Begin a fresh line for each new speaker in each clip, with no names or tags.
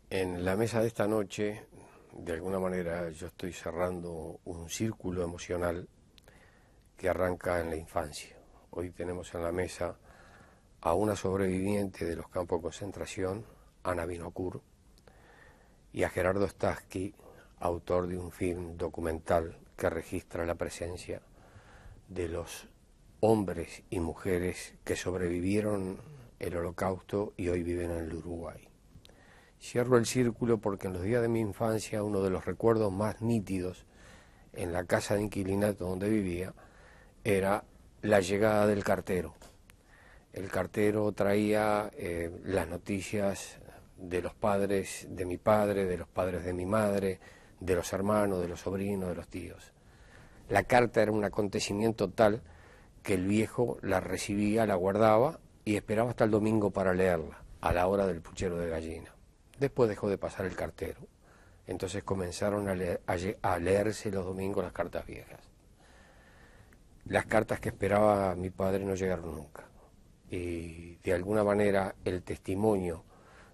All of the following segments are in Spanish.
En la mesa de esta noche, de alguna manera, yo estoy cerrando un círculo emocional que arranca en la infancia. Hoy tenemos en la mesa a una sobreviviente de los campos de concentración, Anna Vinokur, y a Gerardo Staski, autor de un film documental que registra la presencia de los hombres y mujeres que sobrevivieron el Holocausto y hoy viven en el Uruguay. Cierro el círculo porque en los días de mi infancia uno de los recuerdos más nítidos en la casa de inquilinato donde vivía era la llegada del cartero. El cartero traía las noticias de los padres de mi padre, de los padres de mi madre, de los hermanos, de los sobrinos, de los tíos. La carta era un acontecimiento tal que el viejo la recibía, la guardaba y esperaba hasta el domingo para leerla, a la hora del puchero de gallina. Después dejó de pasar el cartero, entonces comenzaron a leerse los domingos las cartas viejas. Las cartas que esperaba mi padre no llegaron nunca, y de alguna manera el testimonio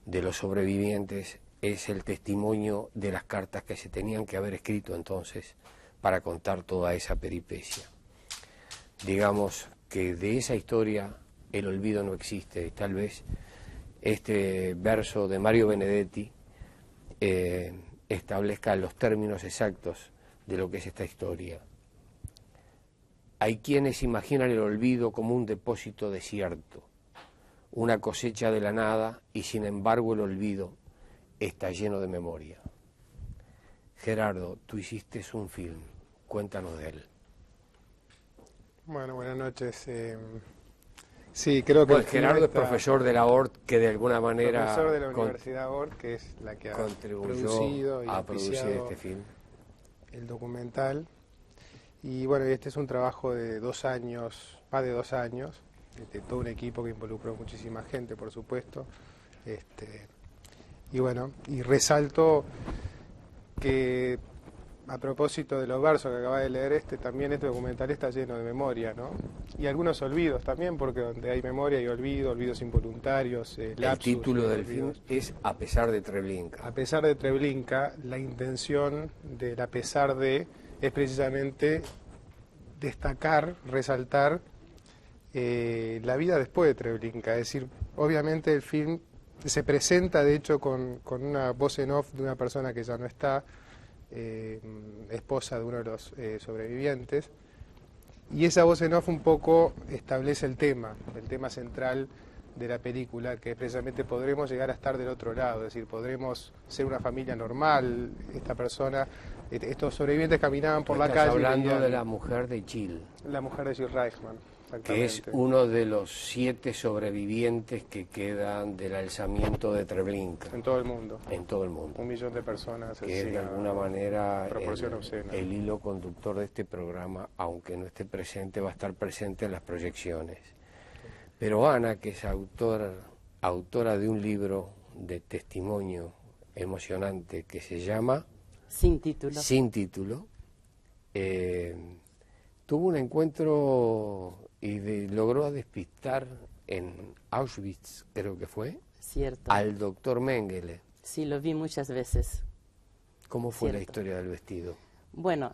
de los sobrevivientes es el testimonio de las cartas que se tenían que haber escrito entonces para contar toda esa peripecia. Digamos que de esa historia el olvido no existe, y tal vez este verso de Mario Benedetti establezca los términos exactos de lo que es esta historia. Hay quienes imaginan el olvido como un depósito desierto, una cosecha de la nada, y sin embargo el olvido está lleno de memoria. Gerardo, tú hiciste un film, cuéntanos de él.
Bueno, buenas noches. Sí, creo que
pues Gerardo es profesor de la ORT, que de alguna manera
profesor de la Universidad ORT, que es la que ha producido y
a producir este film,
el documental. Y bueno, este es un trabajo de 2 años, más de 2 años, de todo un equipo que involucró muchísima gente, por supuesto. Y bueno, y resalto que a propósito de los versos que acaba de leer también este documental está lleno de memoria, ¿no? Y algunos olvidos también, porque donde hay memoria hay olvido, olvidos involuntarios, lapsus.
El título del film es A pesar de Treblinka.
A pesar de Treblinka, la intención del a pesar de es precisamente destacar, resaltar la vida después de Treblinka. Es decir, obviamente el film se presenta de hecho con una voz en off de una persona que ya no está, esposa de uno de los sobrevivientes, y esa voz en off un poco establece el tema central de la película, que precisamente podremos llegar a estar del otro lado, es decir, podremos ser una familia normal. Esta persona, estos sobrevivientes caminaban por la calle.
Estás hablando de la mujer de Jill.
La mujer de Jill Reichman.
Que es uno de los 7 sobrevivientes que quedan del alzamiento de Treblinka.
En todo el mundo.
En todo el mundo.
1 millón de personas.
Que es de alguna manera
el
hilo conductor de este programa, aunque no esté presente, va a estar presente en las proyecciones. Pero Ana, que es autora de un libro de testimonio emocionante que se llama
Sin título.
Sin título, tuvo un encuentro y logró despistar en Auschwitz, creo que fue,
Cierto.
al doctor Mengele.
Sí, lo vi muchas veces.
¿Cómo fue
Cierto.
la historia del vestido?
Bueno,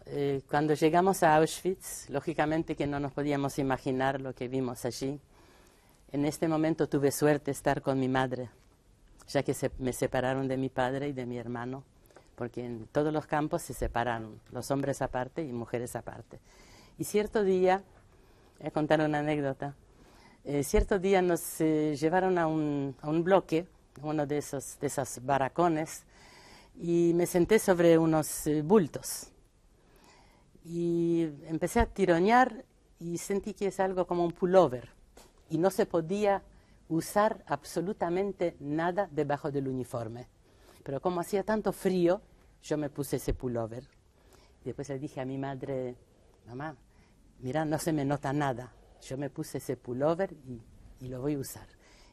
cuando llegamos a Auschwitz, lógicamente que no nos podíamos imaginar lo que vimos allí. En este momento tuve suerte de estar con mi madre, ya que me separaron de mi padre y de mi hermano, porque en todos los campos se separaron, los hombres aparte y mujeres aparte. Y cierto día, voy a contar una anécdota, cierto día nos llevaron a un bloque, uno de esos baracones, y me senté sobre unos bultos. Y empecé a tironear y sentí que es algo como un pullover. Y no se podía usar absolutamente nada debajo del uniforme. Pero como hacía tanto frío, yo me puse ese pullover. Y después le dije a mi madre, mamá, mira, no se me nota nada. Yo me puse ese pullover y lo voy a usar.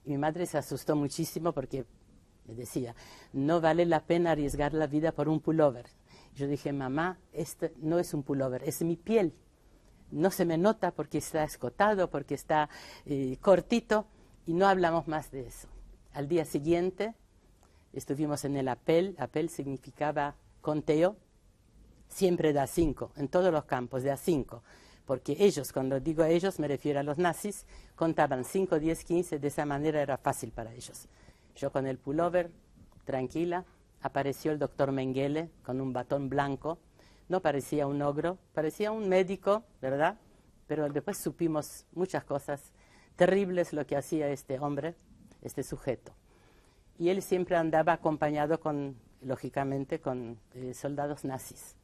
Y mi madre se asustó muchísimo porque me decía, no vale la pena arriesgar la vida por un pullover. Yo dije, mamá, este no es un pullover, es mi piel. No se me nota porque está escotado, porque está cortito, y no hablamos más de eso. Al día siguiente estuvimos en el apel. Apel significaba conteo, siempre de a 5, en todos los campos, de a 5. Porque ellos, cuando digo ellos, me refiero a los nazis, contaban 5, 10, 15, de esa manera era fácil para ellos. Yo con el pullover, tranquila, apareció el doctor Mengele con un batón blanco. No parecía un ogro, parecía un médico, ¿verdad? Pero después supimos muchas cosas terribles lo que hacía este hombre, este sujeto. Y él siempre andaba acompañado lógicamente, con soldados nazis.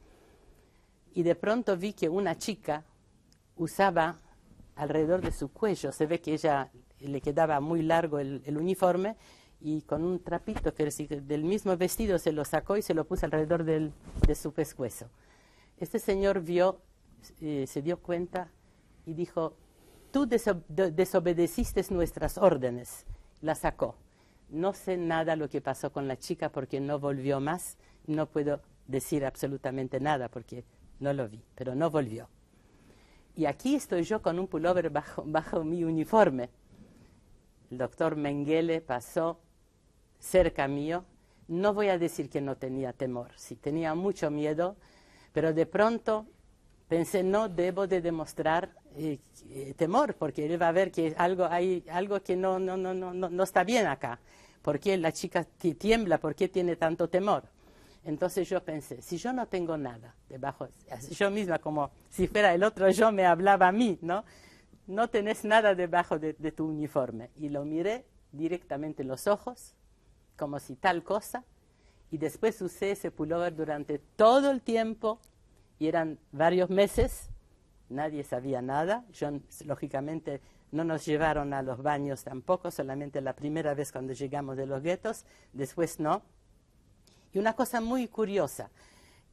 Y de pronto vi que una chica usaba alrededor de su cuello, se ve que ella le quedaba muy largo el uniforme, y con un trapito del mismo vestido se lo sacó y se lo puso alrededor de su pescuezo. Este señor vio, se dio cuenta y dijo, tú desobedeciste nuestras órdenes. La sacó. No sé nada lo que pasó con la chica porque no volvió más. No puedo decir absolutamente nada porque no lo vi, pero no volvió. Y aquí estoy yo con un pullover bajo mi uniforme. El doctor Mengele pasó cerca mío. No voy a decir que no tenía temor, sí, tenía mucho miedo, pero de pronto pensé, no debo de demostrar temor, porque él va a ver que hay algo que no está bien acá. ¿Por qué la chica tiembla? ¿Por qué tiene tanto temor? Entonces yo pensé, si yo no tengo nada debajo, yo misma como si fuera el otro yo me hablaba a mí, ¿no? No tenés nada debajo de tu uniforme. Y lo miré directamente en los ojos, como si tal cosa, y después usé ese pullover durante todo el tiempo, y eran varios meses, nadie sabía nada. Yo, lógicamente, no nos llevaron a los baños tampoco, solamente la primera vez cuando llegamos de los guetos, después no. Y una cosa muy curiosa,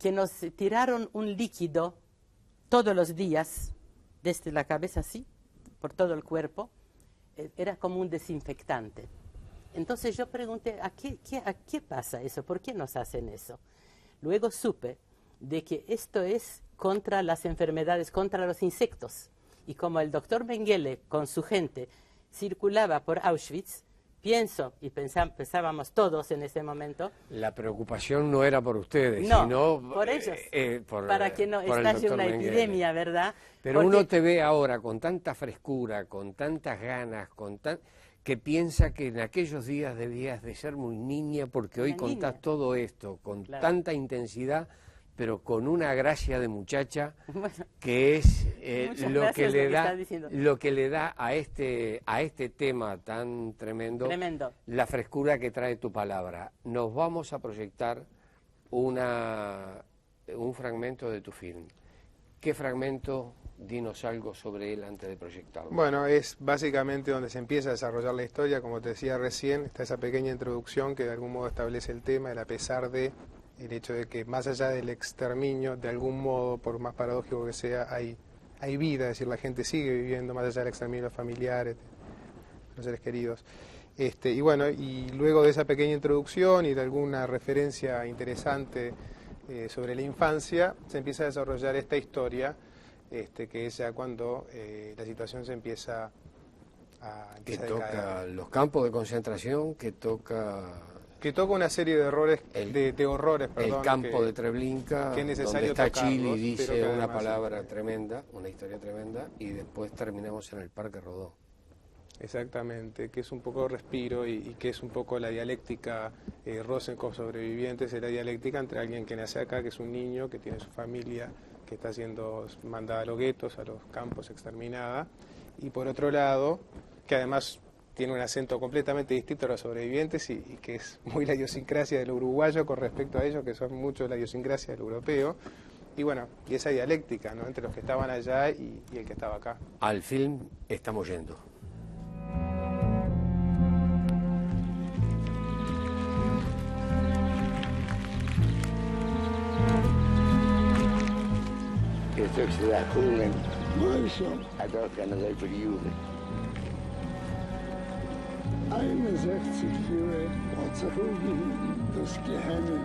que nos tiraron un líquido todos los días, desde la cabeza así, por todo el cuerpo, era como un desinfectante. Entonces yo pregunté, ¿a qué pasa eso? ¿Por qué nos hacen eso? Luego supe de que esto es contra las enfermedades, contra los insectos. Y como el doctor Mengele con su gente circulaba por Auschwitz, pienso, y pensábamos todos en ese momento...
La preocupación no era por ustedes,
no,
sino...
por ellos, para que no estalle una epidemia, ¿verdad?
Pero porque uno te ve ahora con tanta frescura, con tantas ganas, que piensa que en aquellos días debías de ser muy niña, porque hoy contás todo esto con tanta intensidad, pero con una gracia de muchacha, bueno, que es lo que le da a este tema tan tremendo, la frescura que trae tu palabra. Nos vamos a proyectar un fragmento de tu film. ¿Qué fragmento? Dinos algo sobre él antes de proyectarlo.
Bueno, es básicamente donde se empieza a desarrollar la historia, como te decía recién, está esa pequeña introducción que de algún modo establece el tema, a pesar de el hecho de que más allá del exterminio, de algún modo, por más paradójico que sea, hay vida, es decir, la gente sigue viviendo más allá del exterminio de los familiares, de los seres queridos. Y bueno, y luego de esa pequeña introducción y de alguna referencia interesante sobre la infancia, se empieza a desarrollar esta historia, que es ya cuando la situación se empieza a
que toca los campos de concentración, que toca
Que toca una serie de errores, de horrores, perdón.
El campo de Treblinka,
que es necesario
donde está
tocarlos,
Chile y
pero
dice
que
una
además-
palabra tremenda, una historia tremenda, y después terminamos en el Parque Rodó.
Exactamente, que es un poco respiro y que es un poco la dialéctica, Rosenkopf Sobrevivientes, es la dialéctica entre alguien que nace acá, que es un niño, que tiene su familia, que está siendo mandada a los guetos, a los campos, exterminada, y por otro lado, que además tiene un acento completamente distinto a los sobrevivientes y que es muy la idiosincrasia del uruguayo con respecto a ellos, que son mucho la idiosincrasia del europeo, y bueno, y esa dialéctica, ¿no?, entre los que estaban allá y el que estaba acá.
Al film estamos yendo.
Je terug ze daar groen en mooi zo. En dat kan er even juren.
61 Jahre hat sich aufgehoben, das Geheime.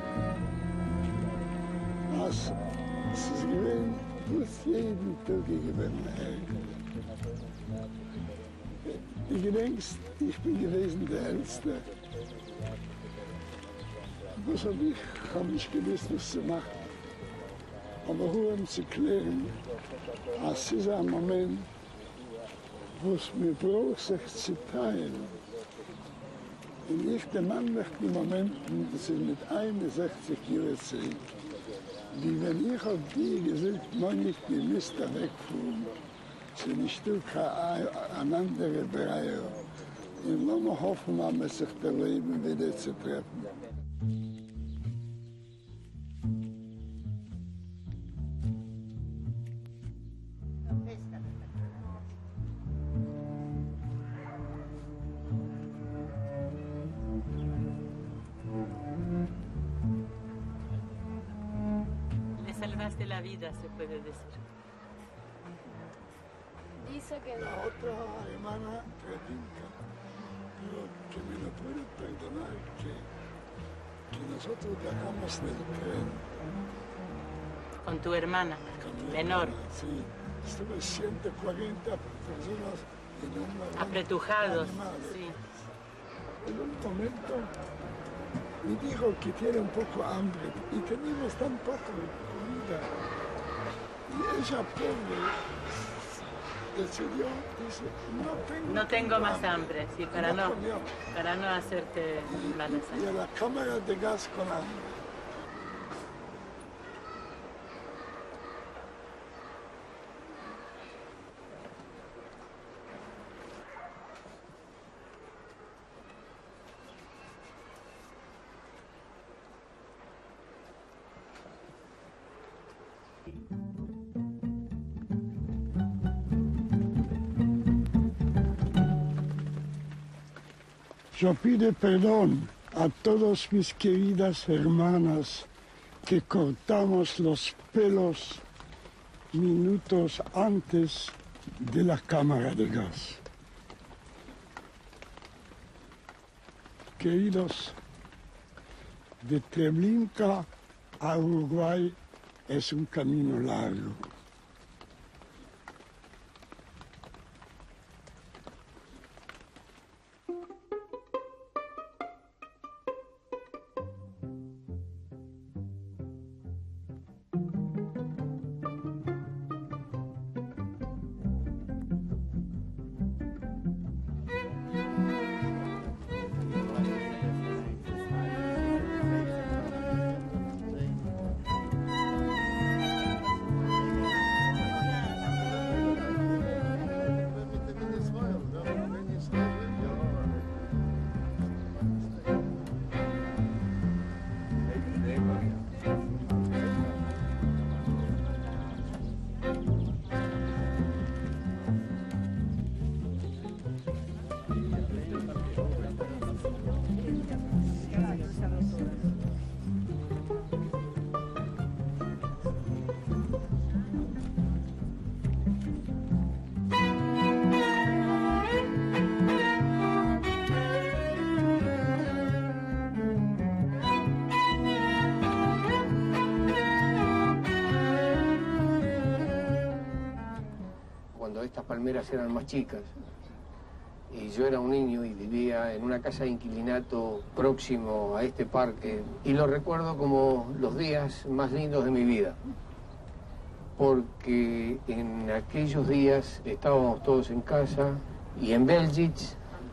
Was es ist gewesen, muss jeden Tag gewesen. Du gedenkst, ich bin gewesen der Älteste. Was hab ich gewusst, was zu machen. Aber um zu klären, es ist ein Moment, wo es mir braucht, sich zu teilen. Und ich der Mann nach den Momenten, das ist mit 61 Jahren sehen, die wenn ich auf die gesagt, man nicht, die müsst da wegfuhren, sind ein Stück an andere Bereiche. Und lassen wir hoffen, dass man sich das Leben wieder zu treffen.
Le salvaste la vida, se puede decir.
Dice que
La otra hermana, Treblinka, pero que me lo puede perdonar, que nosotros viajamos del tren.
Con tu hermana,
con mi
menor,
hermana, sí, estuve 140 personas en un vagón
apretujados.
animado.
Sí.
En un momento me dijo que tiene un poco hambre y teníamos tan poco comida. Y ella, pobre, decidió, dice,
No tengo más hambre, sí, para no
comió.
hacerte mala
Y
sangre.
a la cámara de gas con hambre. Yo pido perdón a todas mis queridas hermanas que cortamos los pelos minutos antes de la cámara de gas. Queridos, de Treblinka a Uruguay es un camino largo.
Cuando estas palmeras eran más chicas, y yo era un niño y vivía en una casa de inquilinato próximo a este parque, y lo recuerdo como los días más lindos de mi vida, porque en aquellos días estábamos todos en casa, y en Belzec,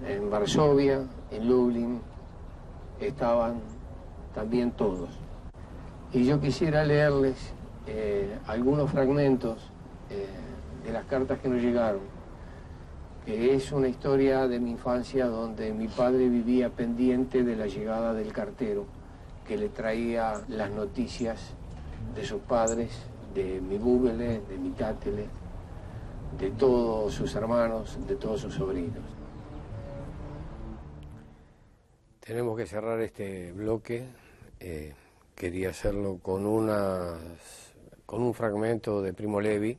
en Varsovia, en Lublin, estaban también todos. Y yo quisiera leerles algunos fragmentos de las cartas que nos llegaron, que es una historia de mi infancia donde mi padre vivía pendiente de la llegada del cartero, que le traía las noticias de sus padres, de mi búbele, de mi tátele, de todos sus hermanos, de todos sus sobrinos. Tenemos que cerrar este bloque. Quería hacerlo con un fragmento de Primo Levi.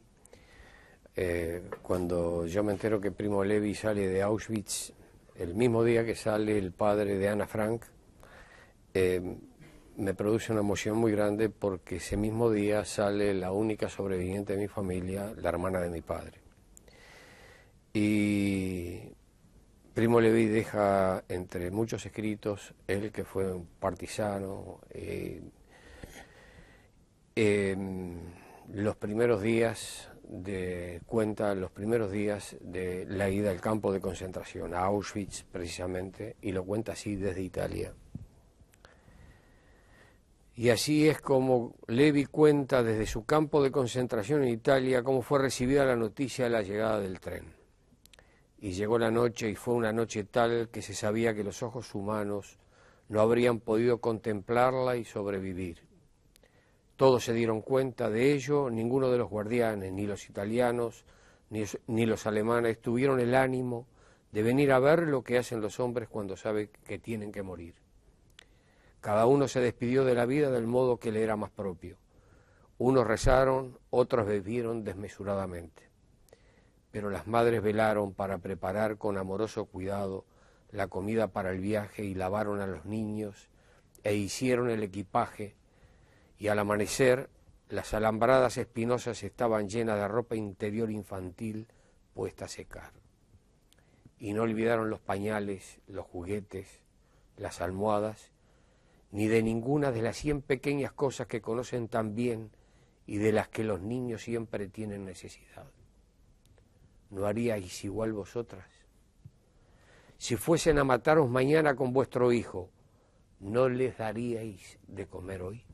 Cuando yo me entero que Primo Levi sale de Auschwitz, el mismo día que sale el padre de Ana Frank, me produce una emoción muy grande porque ese mismo día sale la única sobreviviente de mi familia, la hermana de mi padre. Y Primo Levi deja entre muchos escritos, él que fue un partisano, los primeros días los primeros días de la ida al campo de concentración, a Auschwitz precisamente, y lo cuenta así desde Italia. Y así es como Levi cuenta desde su campo de concentración en Italia cómo fue recibida la noticia de la llegada del tren. Y llegó la noche, y fue una noche tal que se sabía que los ojos humanos no habrían podido contemplarla y sobrevivir. Todos se dieron cuenta de ello, ninguno de los guardianes, ni los italianos, ni los alemanes, tuvieron el ánimo de venir a ver lo que hacen los hombres cuando saben que tienen que morir. Cada uno se despidió de la vida del modo que le era más propio. Unos rezaron, otros bebieron desmesuradamente. Pero las madres velaron para preparar con amoroso cuidado la comida para el viaje y lavaron a los niños e hicieron el equipaje, y al amanecer las alambradas espinosas estaban llenas de ropa interior infantil puesta a secar. Y no olvidaron los pañales, los juguetes, las almohadas, ni de ninguna de las 100 pequeñas cosas que conocen tan bien y de las que los niños siempre tienen necesidad. ¿No haríais igual vosotras? Si fuesen a mataros mañana con vuestro hijo, ¿no les daríais de comer hoy?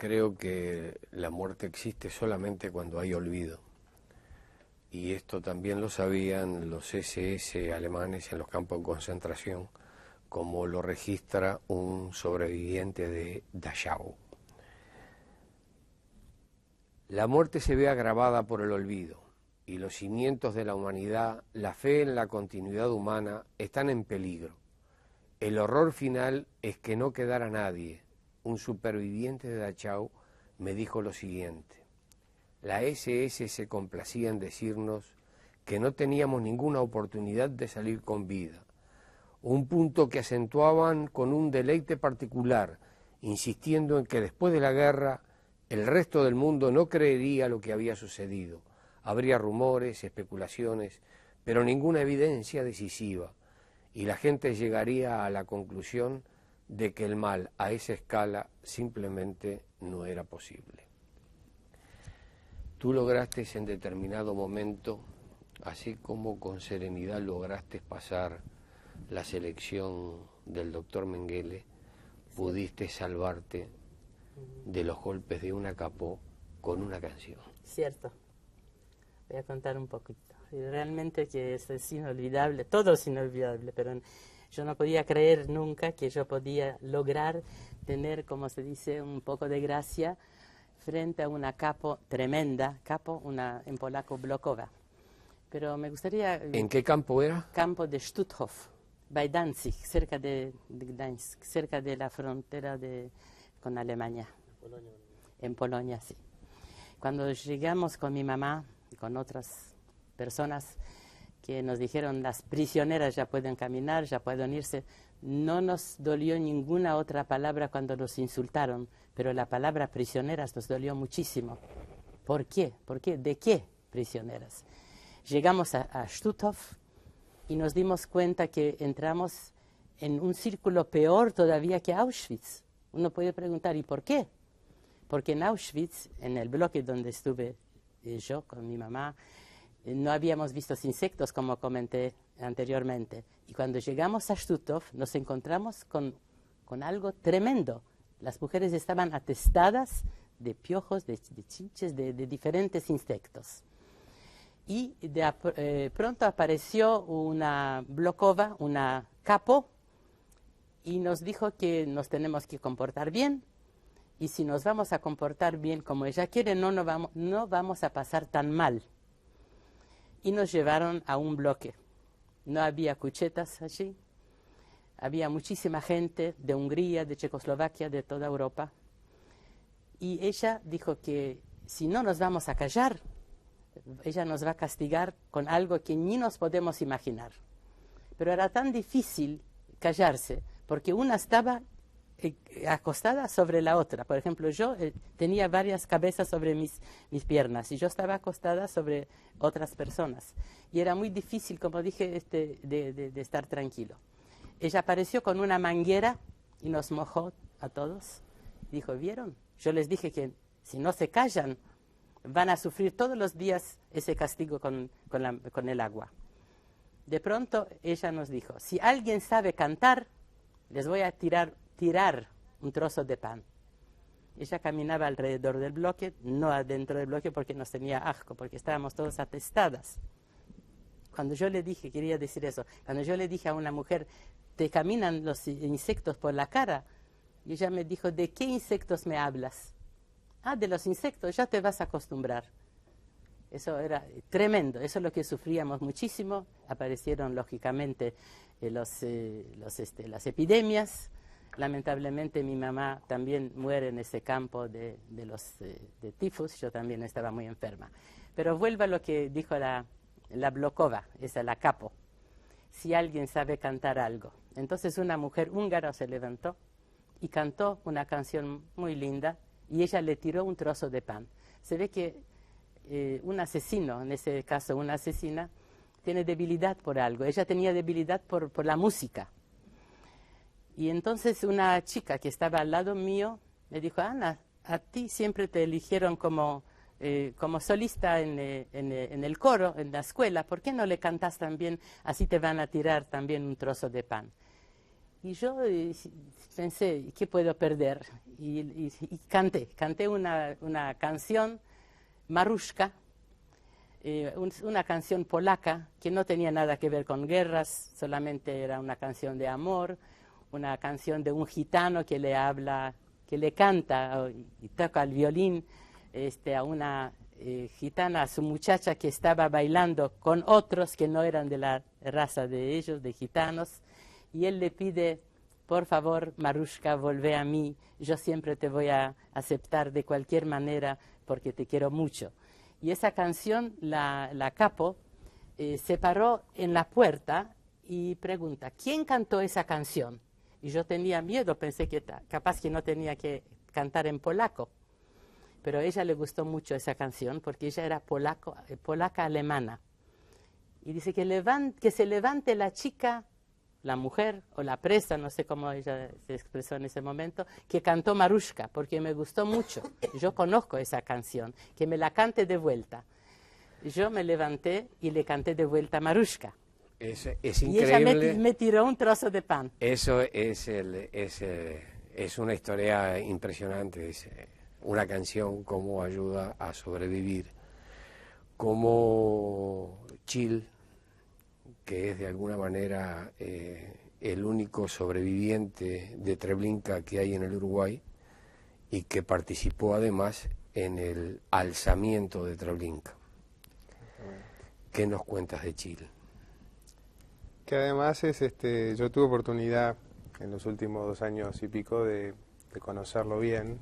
Creo que la muerte existe solamente cuando hay olvido. Y esto también lo sabían los SS alemanes en los campos de concentración, como lo registra un sobreviviente de Dachau. La muerte se ve agravada por el olvido, y los cimientos de la humanidad, la fe en la continuidad humana, están en peligro. El horror final es que no quedara nadie. Un superviviente de Dachau me dijo lo siguiente: la SS se complacía en decirnos que no teníamos ninguna oportunidad de salir con vida, un punto que acentuaban con un deleite particular, insistiendo en que después de la guerra el resto del mundo no creería lo que había sucedido. Habría rumores, especulaciones, pero ninguna evidencia decisiva, y la gente llegaría a la conclusión de que el mal a esa escala simplemente no era posible. Tú lograste en determinado momento, así como con serenidad lograste pasar la selección del doctor Mengele, pudiste salvarte de los golpes de una capó con una canción.
Cierto. Voy a contar un poquito. Realmente que es inolvidable, todo es inolvidable, pero yo no podía creer nunca que yo podía lograr tener, como se dice, un poco de gracia frente a una capo tremenda, en polaco blokowa. Pero me gustaría...
¿En qué campo era?
Campo de Stutthof, by Danzig, cerca de Gdańsk, cerca de la frontera con Alemania. En Polonia, sí. Cuando llegamos con mi mamá y con otras personas que nos dijeron las prisioneras ya pueden caminar, ya pueden irse, no nos dolió ninguna otra palabra cuando nos insultaron, pero la palabra prisioneras nos dolió muchísimo. ¿Por qué? ¿Por qué? ¿De qué prisioneras? Llegamos a Stutthof y nos dimos cuenta que entramos en un círculo peor todavía que Auschwitz. Uno puede preguntar, ¿y por qué? Porque en Auschwitz, en el bloque donde estuve yo con mi mamá, no habíamos visto insectos, como comenté anteriormente. Y cuando llegamos a Stutthof nos encontramos con algo tremendo. Las mujeres estaban atestadas de piojos, de chinches, de diferentes insectos. Y pronto apareció una Blokova, una capo, y nos dijo que nos tenemos que comportar bien, y si nos vamos a comportar bien como ella quiere, no vamos a pasar tan mal. Y nos llevaron a un bloque. No había cuchetas allí, había muchísima gente de Hungría, de Checoslovaquia, de toda Europa. Y ella dijo que si no nos vamos a callar, ella nos va a castigar con algo que ni nos podemos imaginar. Pero era tan difícil callarse, porque una estaba acostada sobre la otra. Por ejemplo, yo tenía varias cabezas sobre mis piernas y yo estaba acostada sobre otras personas. Y era muy difícil, como dije, de estar tranquilo. Ella apareció con una manguera y nos mojó a todos. Dijo, ¿vieron? Yo les dije que si no se callan, van a sufrir todos los días ese castigo con el agua. De pronto ella nos dijo, si alguien sabe cantar, les voy a tirar un trozo de pan. Ella caminaba alrededor del bloque, no adentro del bloque porque nos tenía asco, porque estábamos todos atestadas. Cuando yo le dije, quería decir eso, cuando yo le dije a una mujer, te caminan los insectos por la cara, y ella me dijo, ¿de qué insectos me hablas? Ah, de los insectos, ya te vas a acostumbrar. Eso era tremendo, eso es lo que sufríamos muchísimo. Aparecieron lógicamente las epidemias. Lamentablemente mi mamá también muere en ese campo de tifus, yo también estaba muy enferma. Pero vuelvo a lo que dijo la Blokova, esa la capo, si alguien sabe cantar algo. Entonces una mujer húngara se levantó y cantó una canción muy linda y ella le tiró un trozo de pan. Se ve que un asesino, en ese caso una asesina, tiene debilidad por algo. Ella tenía debilidad por la música. Y entonces una chica que estaba al lado mío me dijo, Ana, a ti siempre te eligieron como solista en el coro, en la escuela, ¿por qué no le cantas también? Así te van a tirar también un trozo de pan. Y yo pensé, ¿qué puedo perder? Y canté una canción, Maruszka, una canción polaca que no tenía nada que ver con guerras, solamente era una canción de amor, una canción de un gitano que le habla, que le canta y toca el violín a una gitana, a su muchacha que estaba bailando con otros que no eran de la raza de ellos, de gitanos, y él le pide, por favor, Maruszka, volvé a mí, yo siempre te voy a aceptar de cualquier manera porque te quiero mucho. Y esa canción, la capo, se paró en la puerta y pregunta, ¿quién cantó esa canción? Y yo tenía miedo, pensé que capaz que no tenía que cantar en polaco. Pero a ella le gustó mucho esa canción porque ella era polaca alemana. Y dice que se levante la chica, la mujer o la presa, no sé cómo ella se expresó en ese momento, que cantó Maruszka, porque me gustó mucho. Yo conozco esa canción, que me la cante de vuelta. Yo me levanté y le canté de vuelta Maruszka.
Es
y
increíble.
ella me tiró un trozo de pan.
Eso es una historia impresionante. Es una canción cómo ayuda a sobrevivir, cómo Chil, que es de alguna manera el único sobreviviente de Treblinka que hay en el Uruguay y que participó además en el alzamiento de Treblinka. ¿Qué nos cuentas de Chil?
Que además yo tuve oportunidad en los últimos 2 años y pico de de conocerlo bien.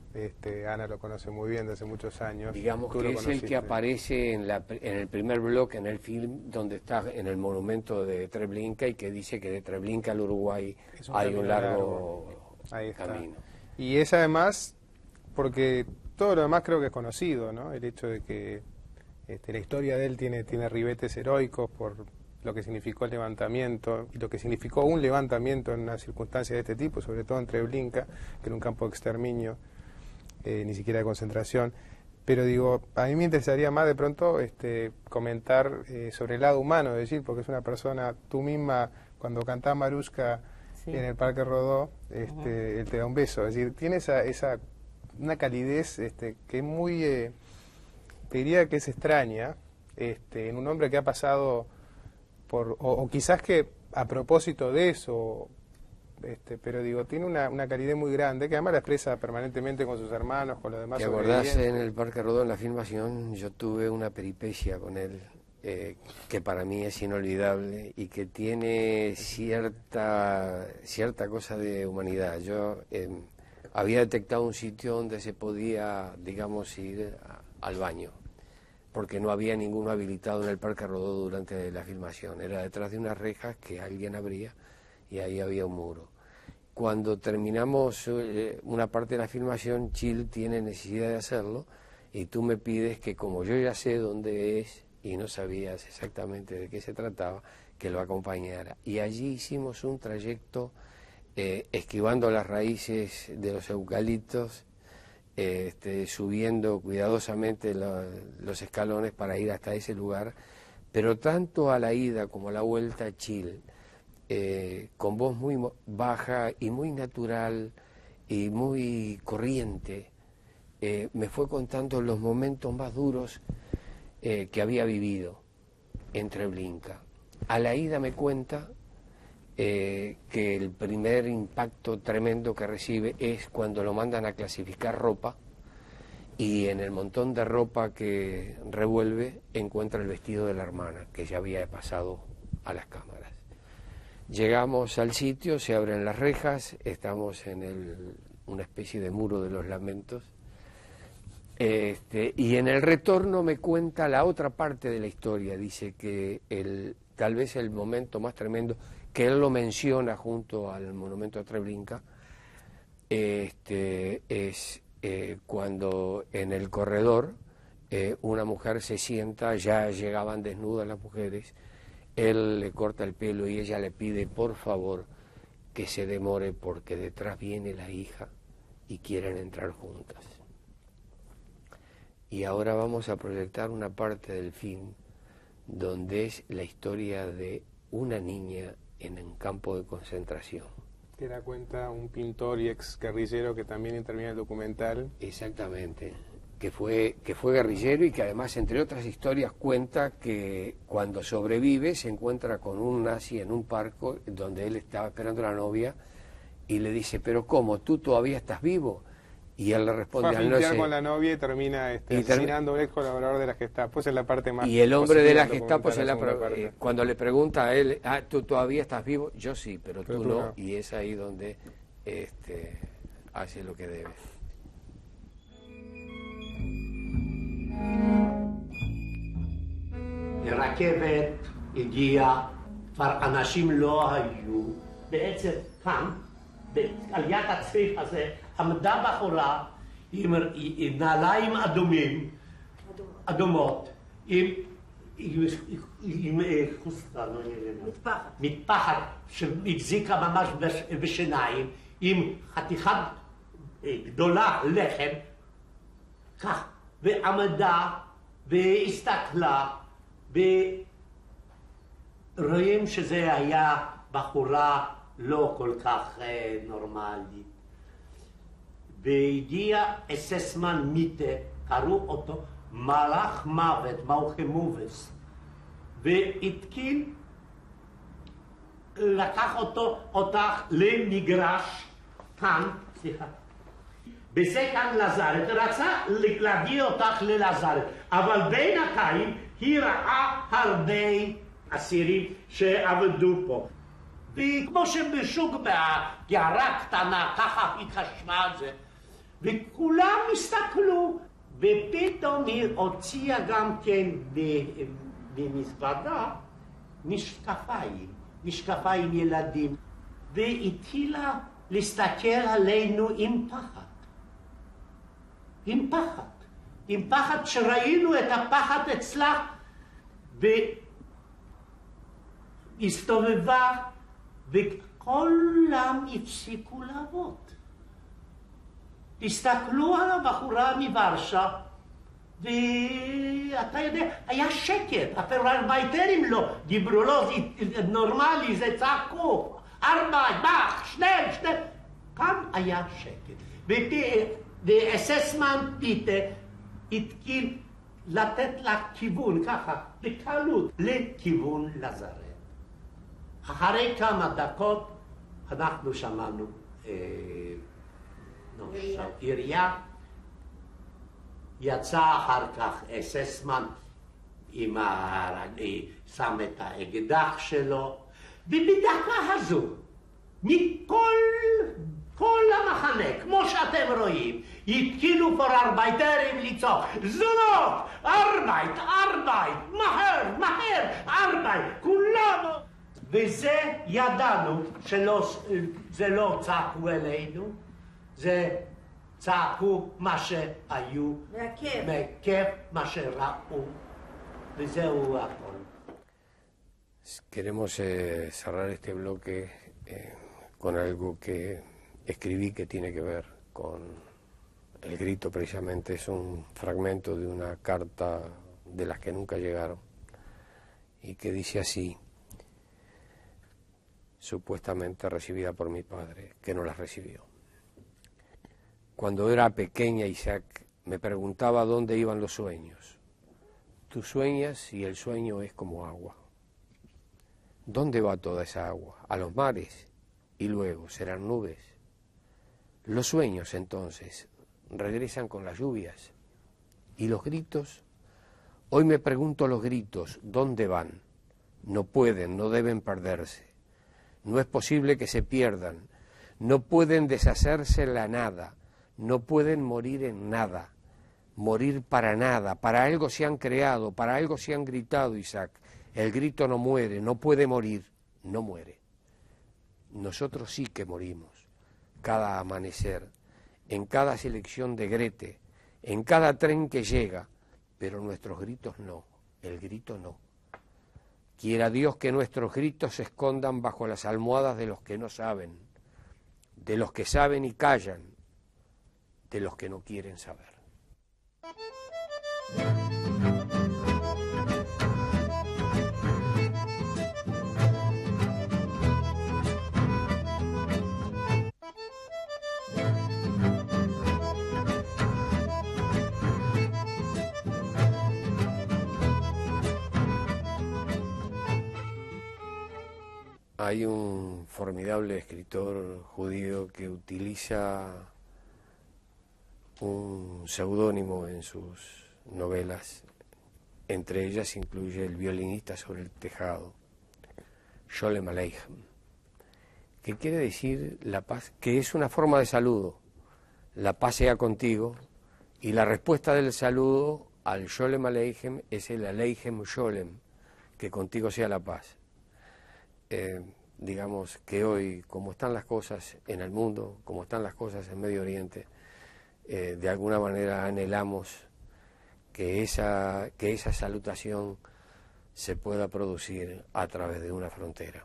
Ana lo conoce muy bien desde hace muchos años.
Digamos
Tú
que
lo
es el
conociste.
que aparece en el primer bloque, en el film, donde está en el monumento de Treblinka y que dice que de Treblinka al Uruguay
Es un
hay
camino
un largo
Ahí está.
camino.
Y es además, porque todo lo demás creo que es conocido, ¿no? El hecho de que la historia de él tiene ribetes heroicos por lo que significó el levantamiento y lo que significó un levantamiento en una circunstancia de este tipo, sobre todo en Treblinka, que era un campo de exterminio, ni siquiera de concentración. Pero digo, a mí me interesaría más de pronto comentar sobre el lado humano, es decir, porque es una persona, tú misma, cuando cantás Marushka
Sí.
en el Parque Rodó, él te da un beso, es decir, tiene una calidez que es muy, te diría que es extraña, en un hombre que ha pasado o quizás que a propósito de eso, pero digo, tiene una calidez muy grande, que además la expresa permanentemente con sus hermanos, con los demás
¿Te acordás
sobrevivientes.
en el Parque Rodó, en la filmación, yo tuve una peripecia con él que para mí es inolvidable y que tiene cierta cosa de humanidad. Yo había detectado un sitio donde se podía, digamos, ir al baño, porque no había ninguno habilitado en el Parque Rodó durante la filmación. Era detrás de unas rejas que alguien abría y ahí había un muro. Cuando terminamos una parte de la filmación, Chil tiene necesidad de hacerlo y tú me pides que, como yo ya sé dónde es y no sabías exactamente de qué se trataba, que lo acompañara. Y allí hicimos un trayecto esquivando las raíces de los eucaliptos, subiendo cuidadosamente los escalones para ir hasta ese lugar, pero tanto a la ida como a la vuelta, Chil, con voz muy baja y muy natural y muy corriente, me fue contando los momentos más duros que había vivido en Treblinka. A la ida me cuenta que el primer impacto tremendo que recibe es cuando lo mandan a clasificar ropa y en el montón de ropa que revuelve encuentra el vestido de la hermana que ya había pasado a las cámaras. Llegamos al sitio, se abren las rejas, estamos en una especie de muro de los lamentos, y en el retorno me cuenta la otra parte de la historia. Dice que tal vez el momento más tremendo, que él lo menciona junto al monumento a Treblinka, es cuando en el corredor una mujer se sienta, ya llegaban desnudas las mujeres, él le corta el pelo y ella le pide por favor que se demore porque detrás viene la hija y quieren entrar juntas. Y ahora vamos a proyectar una parte del film donde es la historia de una niña en un campo de concentración.
Que da cuenta un pintor y ex guerrillero que también interviene en el documental.
Exactamente, que fue guerrillero y que además, entre otras historias, cuenta que cuando sobrevive se encuentra con un nazi en un parque donde él estaba esperando a la novia y le dice, pero ¿cómo? ¿Tú todavía estás vivo? Y él le responde,
fue a pintear con la novia y termina asesinando a un ex colaborador de la Gestapo. Esa es la parte más.
Y el hombre de la Gestapo
documental,
cuando le pregunta a él, ¿tú todavía estás vivo? Yo sí, pero tú no.
no.
Y es ahí donde hace lo que debe.
הרכבת הגיעה, כבר אנשים לא היו, בעצם כאן, על יד הצריף הזה, עמדה בחורה עם נעליים אדומות, עם חוסטה, מטפחת שהחזיקה ממש בשיניים, עם חתיכת גדולה לחם, כך, ועמדה והסתכלה, ורואים שזה היה בחורה לא כל כך נורמלית. והגיע אססמן מיטה, קראו אותו מלאך מוות, מאוכמובס, והתקיל, לקח אותך למגרש, כאן, סליחה, בזה כאן לזרת, רצה להביא אותך ללזרת, אבל בינתיים היא ראה הרבה אסירים שעבדו פה. וכמו שבשוק בעיירה קטנה, ככה התחשבה על זה, וכולם הסתכלו, ופתאום היא הוציאה גם כן במזוודה משקפיים ילדים, והתחילה להסתכל עלינו עם פחד שראינו את הפחד אצלה, והסתובבה, וכולם הפסיקו לעבוד. תסתכלו על הבחורה מוורשה, ואתה יודע, היה שקט, הפרלמייטרים לא דיברו, לא, זה נורמלי, זה צעקו, ארבע, בח, שנל, כאן היה שקט. ואססמן פיתה התחיל לתת לה כיוון, ככה, בקלות, לכיוון לזרת. אחרי כמה דקות אנחנו שמענו עירייה, יצא אחר כך אססמן, שם את האקדח שלו, ובדקה הזו, כל המחנה, כמו שאתם רואים, התחילו פורלמייטרים לצעוק, זונות, ארבייט, מהר, ארבייט, כולנו. וזה ידענו שזה לא צעקו אלינו, זה צעקו מה שהיו, מהכיף מה שראו, וזהו הכל.
Queremos cerrar este bloque con algo que escribí que tiene que ver con el grito. Precisamente es un fragmento de una carta de las que nunca llegaron y que dice así, supuestamente recibida por mi padre, que no las recibió. Cuando era pequeña, Isaac, me preguntaba dónde iban los sueños. Tú sueñas y el sueño es como agua. ¿Dónde va toda esa agua? A los mares, y luego serán nubes. Los sueños, entonces, regresan con las lluvias. ¿Y los gritos? Hoy me pregunto los gritos, ¿dónde van? No pueden, no deben perderse. No es posible que se pierdan. No pueden deshacerse la nada. No pueden morir en nada. Morir para nada. Para algo se han creado, para algo se han gritado, Isaac. El grito no muere, no puede morir, no muere. Nosotros sí que morimos. Cada amanecer, en cada selección de Grete, en cada tren que llega, pero nuestros gritos no, el grito no. Quiera Dios que nuestros gritos se escondan bajo las almohadas de los que no saben, de los que saben y callan, de los que no quieren saber. Hay un formidable escritor judío que utiliza un seudónimo en sus novelas, entre ellas incluye El violinista sobre el tejado, Sholem Aleichem, que quiere decir la paz, que es una forma de saludo, la paz sea contigo, y la respuesta del saludo al Sholem Aleichem es el Aleichem Sholem, que contigo sea la paz. Digamos que hoy, como están las cosas en el mundo, como están las cosas en Medio Oriente, de alguna manera anhelamos que esa salutación se pueda producir a través de una frontera.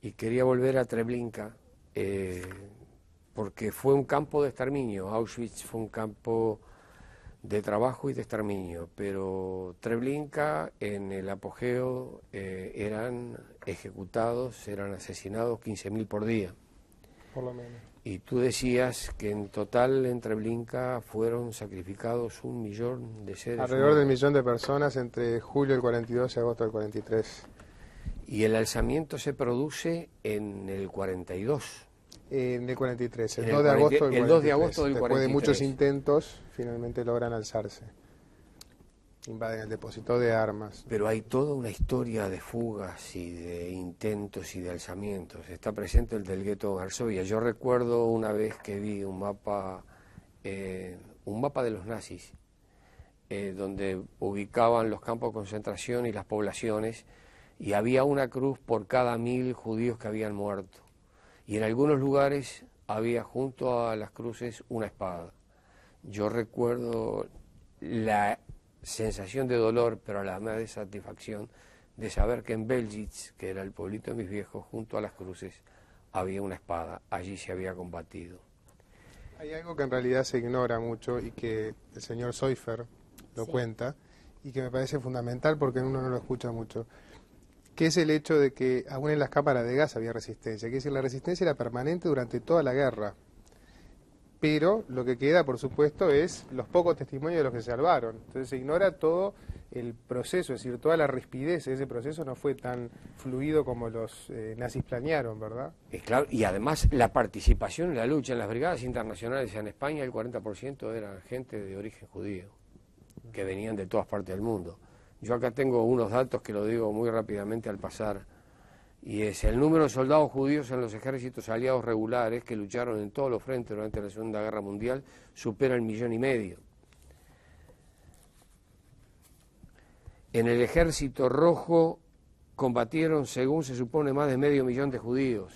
Y quería volver a Treblinka porque fue un campo de exterminio. Auschwitz fue un campo de trabajo y de exterminio, pero Treblinka en el apogeo eran ejecutados, eran asesinados 15.000 por día.
Por lo menos.
Y tú decías que en total en Treblinka fueron sacrificados 1 millón de seres
alrededor
humanos.
del 1 millón de personas entre julio del 42 y agosto del 43.
Y el alzamiento se produce en el 42.
En el 43, el
En
2
el
de agosto
40,
del 43.
el 2 de agosto del
Después
43.
de muchos intentos, finalmente logran alzarse. invaden el depósito de armas.
Pero hay toda una historia de fugas y de intentos y de alzamientos. Está presente el del gueto de Varsovia. Yo recuerdo una vez que vi un mapa de los nazis, donde ubicaban los campos de concentración y las poblaciones, y había una cruz por cada 1000 judíos que habían muerto. Y en algunos lugares había junto a las cruces una espada. Yo recuerdo la sensación de dolor, pero a la vez de satisfacción, de saber que en Belzitz, que era el pueblito de mis viejos, junto a las cruces, había una espada. Allí se había combatido.
Hay algo que en realidad se ignora mucho y que el señor Seufer lo cuenta, y que me parece fundamental porque uno no lo escucha mucho, que es el hecho de que aún en las cámaras de gas había resistencia. Quiere decir, la resistencia era permanente durante toda la guerra. Pero lo que queda, por supuesto, es los pocos testimonios de los que se salvaron. Entonces se ignora todo el proceso, es decir, toda la rispidez de ese proceso no fue tan fluido como los nazis planearon, ¿verdad?
Es claro, y además la participación en la lucha en las brigadas internacionales en España, el 40% eran gente de origen judío, que venían de todas partes del mundo. Yo acá tengo unos datos que lo digo muy rápidamente al pasar, y es el número de soldados judíos en los ejércitos aliados regulares que lucharon en todos los frentes durante la Segunda Guerra Mundial supera el 1,5 millones. En el Ejército Rojo combatieron, según se supone, más de 500,000 de judíos.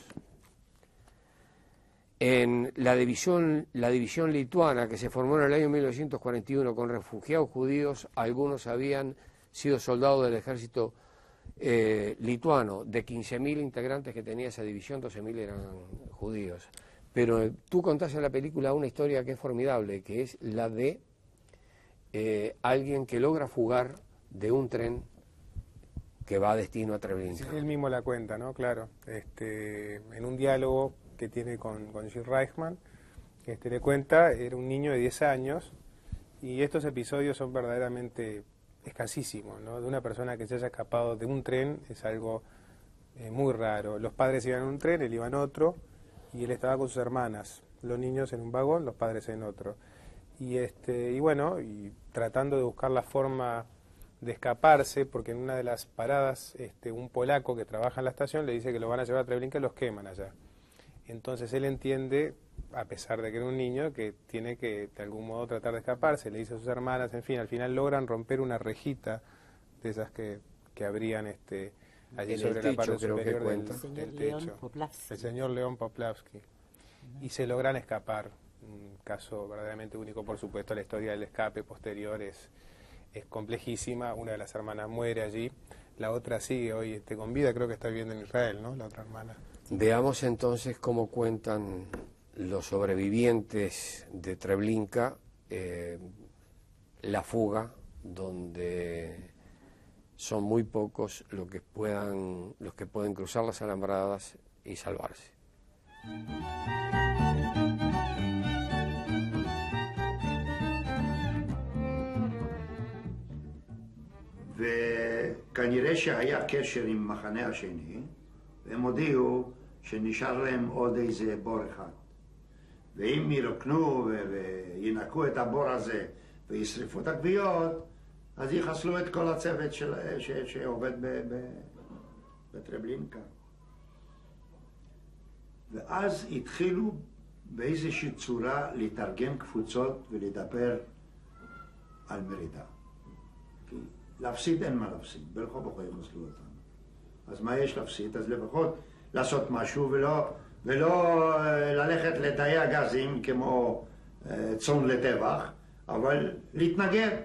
En la división lituana, que se formó en el año 1941 con refugiados judíos, algunos habían sido soldados del ejército lituano. De 15.000 integrantes que tenía esa división, 12.000 eran judíos. Pero tú contás en la película una historia que es formidable, que es la de alguien que logra fugar de un tren que va a destino a Treblinka.
Sí, él mismo la cuenta, ¿no? Claro. En un diálogo que tiene con Gil Reichman, le cuenta, era un niño de 10 años, y estos episodios son verdaderamente escasísimos, ¿no? De una persona que se haya escapado de un tren es algo muy raro. Los padres iban en un tren, él iba en otro, y él estaba con sus hermanas, los niños en un vagón, los padres en otro. Y bueno, y tratando de buscar la forma de escaparse, porque en una de las paradas un polaco que trabaja en la estación le dice que lo van a llevar a Treblinka y los queman allá. Entonces él entiende, a pesar de que era un niño, que tiene que de algún modo tratar de escaparse, le dice a sus hermanas, en fin, al final logran romper una rejita de esas que abrían allí
en
sobre
el
la parte
techo,
superior
creo que
del techo. El señor León Poplavsky. Y se logran escapar. Un caso verdaderamente único, por supuesto. La historia del escape posterior es complejísima. Una de las hermanas muere allí, la otra sigue hoy con vida, creo que está viviendo en Israel, ¿no? La otra hermana.
Veamos entonces cómo cuentan los sobrevivientes de Treblinka la fuga, donde son muy pocos los que pueden cruzar las alambradas y salvarse.
וכנראה שהיה קשר עם מחנה השני, והם הודיעו שנשאר להם עוד איזה בור אחד. ואם ירוקנו וינקו את הבור הזה וישרפו את הגוויות, אז יחסלו את כל הצוות שעובד בטרבלינקה. ואז התחילו באיזושהי צורה להתארגן קבוצות ולדבר על מרידה. כי להפסיד אין מה להפסיד, בלכו בכל יחסלו אותנו. אז מה יש להפסיד? אז לפחות לעשות משהו ולא ללכת לתאי הגזים כמו צאן לטבח, אבל להתנגד.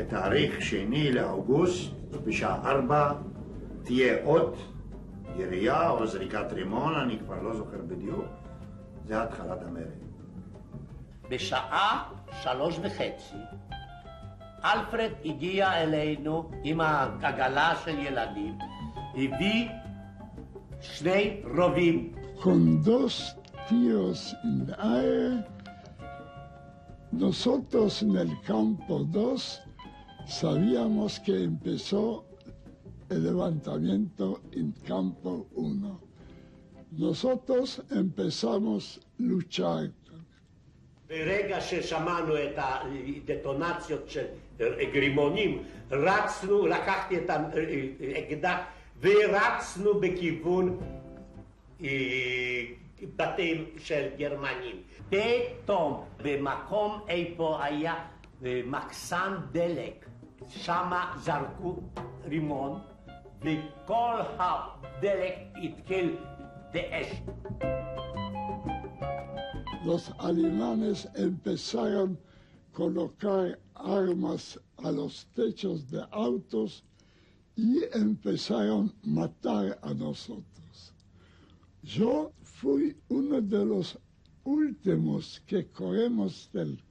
תאריך 2 לאוגוסט, בשעה 4, תהיה אות ירייה או זריקת רימון, אני כבר לא זוכר בדיוק, זה התחלת המרד.
בשעה 3:30 אלפרד הגיע אלינו עם העגלה של ילדים, הביא 2 רובים.
Con 2 tiros en el aire, nosotros en el campo 2 sabíamos que empezó el levantamiento en campo 1. Nosotros empezamos a luchar.
ברגע ששמענו את הדטונציות של גרימונים, רצנו, לקחתי את האקדח ורצנו בכיוון בתים של גרמנים. פתאום במקום איפה היה מחסן דלק, שמה זרקו רימון וכל הדלק התחיל באש.
Los alemanes empezaron a colocar armas a los techos de autos y empezaron a matar a nosotros. Yo fui uno de los últimos que corremos del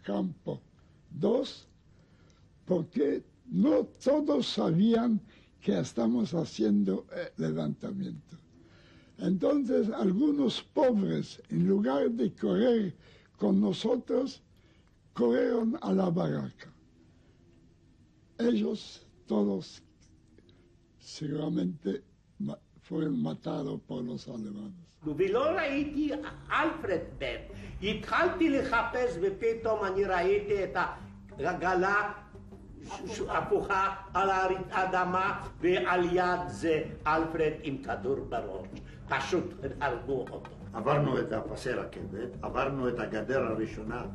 campo 2 porque no todos sabían que estamos haciendo levantamiento. Entonces algunos pobres, en lugar de correr con nosotros, corrieron a la barraca. Ellos todos seguramente fueron matados por los alemanes.
ולא ראיתי אלפרד בן. התחלתי לחפש ופתאום אני ראיתי את העגלה הפוכה על האדמה ועל יד זה אלפרד עם כדור בראש. פשוט הרגו אותו.
עברנו את הפסי רכבת, עברנו את הגדר הראשונה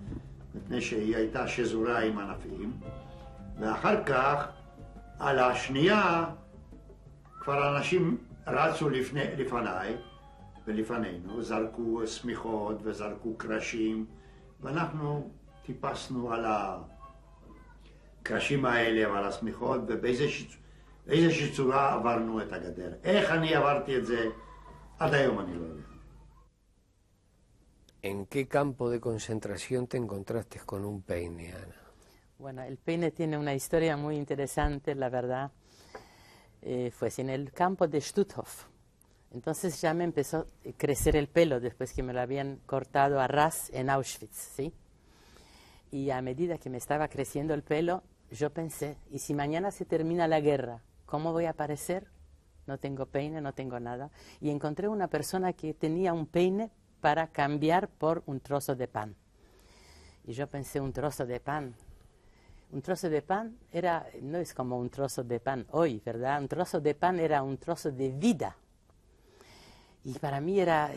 מפני שהיא הייתה שזורה עם ענפים, ואחר כך על השנייה כבר אנשים רצו לפניי ולפנינו, זרקו שמיכות וזרקו קרשים, ואנחנו טיפסנו על הקרשים האלה ועל השמיכות, ובאיזושהי צורה עברנו את הגדר. איך אני עברתי את זה? עד היום אני לא יודע.
¿En qué campo de concentración te encontraste con un peine, Ana?
Bueno, el peine tiene una historia muy interesante, la verdad. Fue en el campo de Stutthof. Entonces ya me empezó a crecer el pelo después que me lo habían cortado a ras en Auschwitz, ¿sí? Y a medida que me estaba creciendo el pelo, yo pensé, ¿y si mañana se termina la guerra? ¿Cómo voy a aparecer? No tengo peine, no tengo nada. Y encontré una persona que tenía un peine para cambiar por un trozo de pan. Y yo pensé, un trozo de pan. Un trozo de pan no es como un trozo de pan hoy, ¿verdad? Un trozo de pan era un trozo de vida. Y para mí era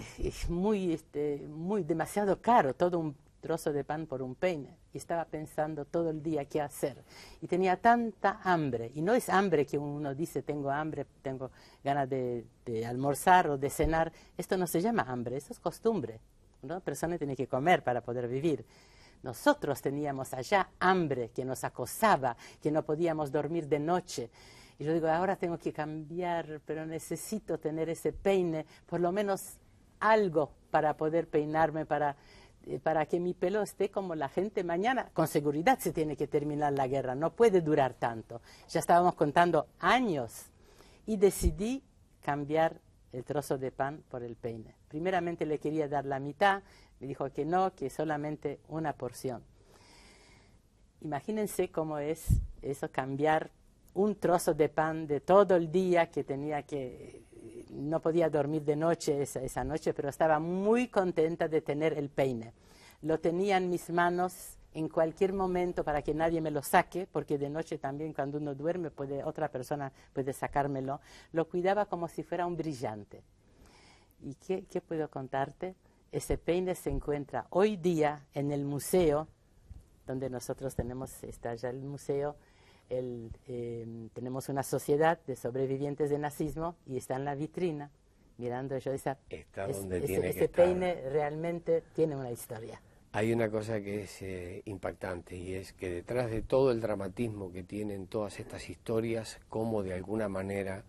muy demasiado caro, todo un trozo de pan por un peine. Y estaba pensando todo el día qué hacer. Y tenía tanta hambre. Y no es hambre que uno dice, tengo hambre, tengo ganas de almorzar o de cenar. Esto no se llama hambre, eso es costumbre. Una persona tiene que comer para poder vivir. Nosotros teníamos allá hambre que nos acosaba, que no podíamos dormir de noche. Y yo digo, ahora tengo que cambiar, pero necesito tener ese peine, por lo menos algo para poder peinarme, para que mi pelo esté como la gente mañana. Con seguridad se tiene que terminar la guerra, no puede durar tanto. Ya estábamos contando años y decidí cambiar el trozo de pan por el peine. Primeramente le quería dar la mitad, me dijo que no, que solamente una porción. Imagínense cómo es eso, cambiar un trozo de pan de todo el día no podía dormir de noche esa noche, pero estaba muy contenta de tener el peine. Lo tenía en mis manos en cualquier momento para que nadie me lo saque, porque de noche también cuando uno duerme otra persona puede sacármelo. Lo cuidaba como si fuera un brillante. ¿Y qué puedo contarte? Ese peine se encuentra hoy día en el museo, donde nosotros está allá el museo. Tenemos una sociedad de sobrevivientes del nazismo y está en la vitrina mirando yo ese peine realmente tiene una historia.
Hay una cosa que es impactante y es que detrás de todo el dramatismo que tienen todas estas historias, como de alguna manera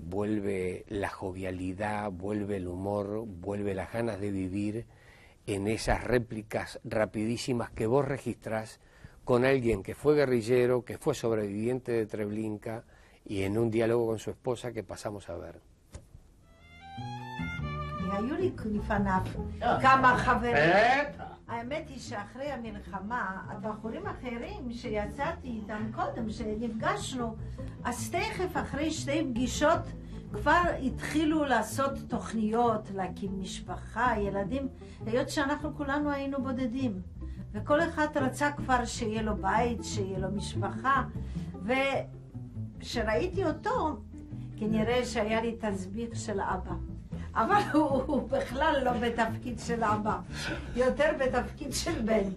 vuelve la jovialidad, vuelve el humor, vuelve las ganas de vivir en esas réplicas rapidísimas que vos registrás con alguien que fue guerrillero, que fue sobreviviente de Treblinka y en un diálogo con su esposa que pasamos a ver.
היו לי לפניו כמה חברים. האמת היא שאחרי המלחמה, הבחורים אחרים שיצאתי איתם קודם, שנפגשנו, אז תכף אחרי 2 פגישות כבר התחילו לעשות תוכניות, להקים משפחה, ילדים, היות שאנחנו כולנו היינו בודדים. וכל אחד רצה כבר שיהיה לו בית, שיהיה לו משפחה, וכשראיתי אותו, כנראה שהיה לי תסביך של אבא. אבל הוא בכלל לא בתפקיד של אבא, יותר בתפקיד של בן.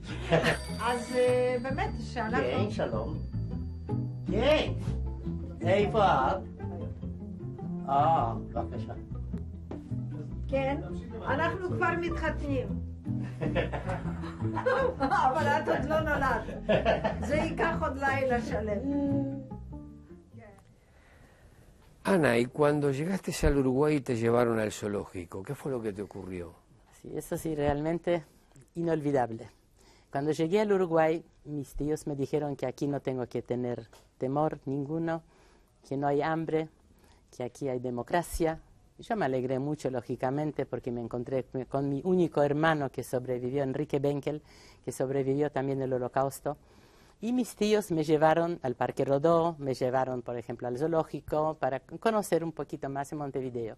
אז באמת שאנחנו...
כן, שלום. כן. איפה את? בבקשה.
כן, אנחנו כבר מתחתנים. אבל את עוד לא נולדת. זה ייקח עוד לילה שלם.
Ana, y cuando llegaste al Uruguay y te llevaron al zoológico, ¿qué fue lo que te ocurrió?
Sí, eso sí, realmente inolvidable. Cuando llegué al Uruguay, mis tíos me dijeron que aquí no tengo que tener temor ninguno, que no hay hambre, que aquí hay democracia. Yo me alegré mucho, lógicamente, porque me encontré con mi único hermano que sobrevivió, Enrique Benkel, que sobrevivió también el Holocausto. Y mis tíos me llevaron al Parque Rodó, me llevaron, por ejemplo, al zoológico para conocer un poquito más en Montevideo.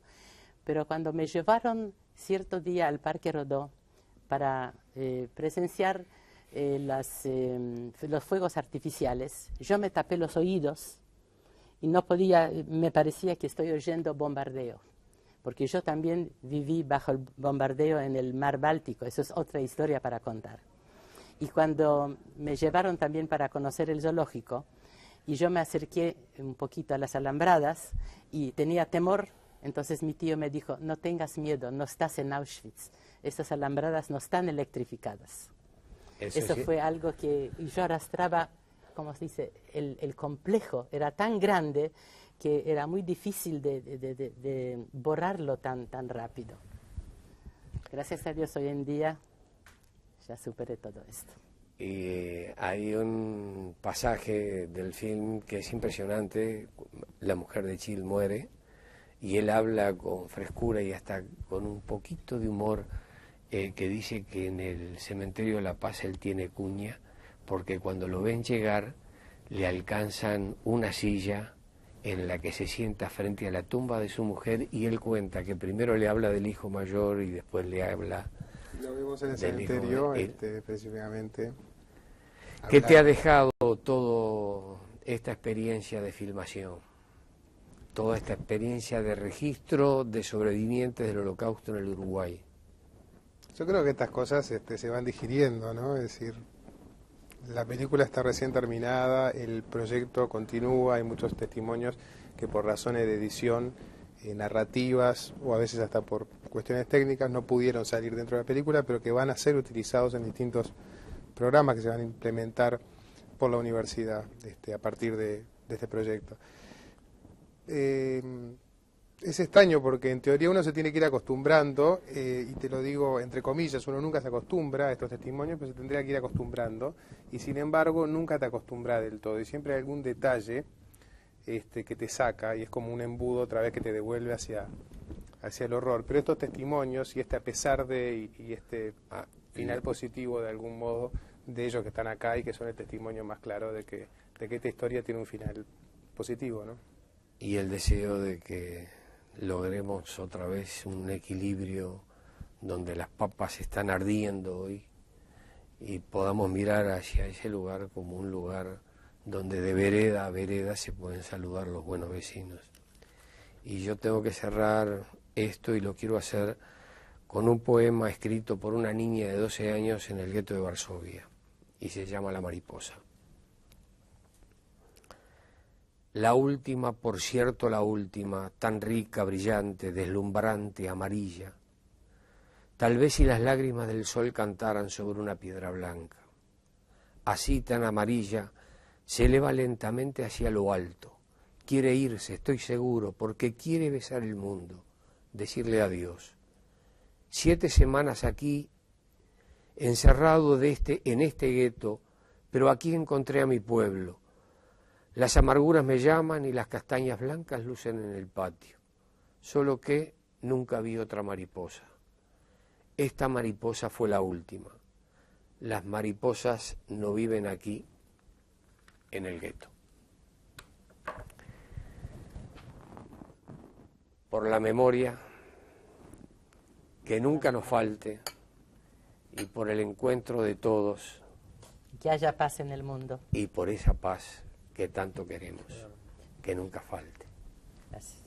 Pero cuando me llevaron cierto día al Parque Rodó para presenciar los fuegos artificiales, yo me tapé los oídos y no podía, me parecía que estoy oyendo bombardeo, porque yo también viví bajo el bombardeo en el mar Báltico, eso es otra historia para contar. Y cuando me llevaron también para conocer el zoológico, y yo me acerqué un poquito a las alambradas y tenía temor, entonces mi tío me dijo, no tengas miedo, no estás en Auschwitz, estas alambradas no están electrificadas. Eso sí. Fue algo que yo arrastraba, como se dice, el complejo era tan grande que era muy difícil de borrarlo tan rápido. Gracias a Dios hoy en día ya superé todo esto.
Y hay un pasaje del film que es impresionante, la mujer de Chill muere, y él habla con frescura y hasta con un poquito de humor, que dice que en el cementerio de La Paz él tiene cuña, porque cuando lo ven llegar le alcanzan una silla en la que se sienta frente a la tumba de su mujer, y él cuenta que primero le habla del hijo mayor y después le habla...
Lo vimos en el cementerio, específicamente.
¿Qué te ha dejado toda esta experiencia de filmación? Toda esta experiencia de registro de sobrevivientes del Holocausto en el Uruguay.
Yo creo que estas cosas se van digiriendo, ¿no? Es decir, la película está recién terminada, el proyecto continúa, hay muchos testimonios que por razones de edición, narrativas o a veces hasta por cuestiones técnicas no pudieron salir dentro de la película, pero que van a ser utilizados en distintos programas que se van a implementar por la universidad a partir de este proyecto. Es extraño porque en teoría uno se tiene que ir acostumbrando, y te lo digo entre comillas, uno nunca se acostumbra a estos testimonios, pero se tendría que ir acostumbrando, y sin embargo nunca te acostumbras del todo, y siempre hay algún detalle que te saca, y es como un embudo otra vez que te devuelve hacia el horror. Pero estos testimonios, y a pesar de, y este final positivo de algún modo, de ellos que están acá y que son el testimonio más claro de que esta historia tiene un final positivo, ¿no?
Y el deseo de que logremos otra vez un equilibrio donde las papas están ardiendo hoy y podamos mirar hacia ese lugar como un lugar donde de vereda a vereda se pueden saludar los buenos vecinos. Y yo tengo que cerrar esto, y lo quiero hacer con un poema escrito por una niña de 12 años en el gueto de Varsovia, y se llama La mariposa. La última, por cierto la última, tan rica, brillante, deslumbrante, amarilla. Tal vez si las lágrimas del sol cantaran sobre una piedra blanca. Así tan amarilla, se eleva lentamente hacia lo alto. Quiere irse, estoy seguro, porque quiere besar el mundo, decirle adiós. 7 semanas aquí, encerrado en este gueto, pero aquí encontré a mi pueblo. Las amarguras me llaman y las castañas blancas lucen en el patio. Solo que nunca vi otra mariposa. Esta mariposa fue la última. las mariposas no viven aquí en el gueto. Por la memoria, que nunca nos falte, y por el encuentro de todos,
Que haya paz en el mundo.
y por esa paz que tanto queremos, que nunca falte.
Gracias.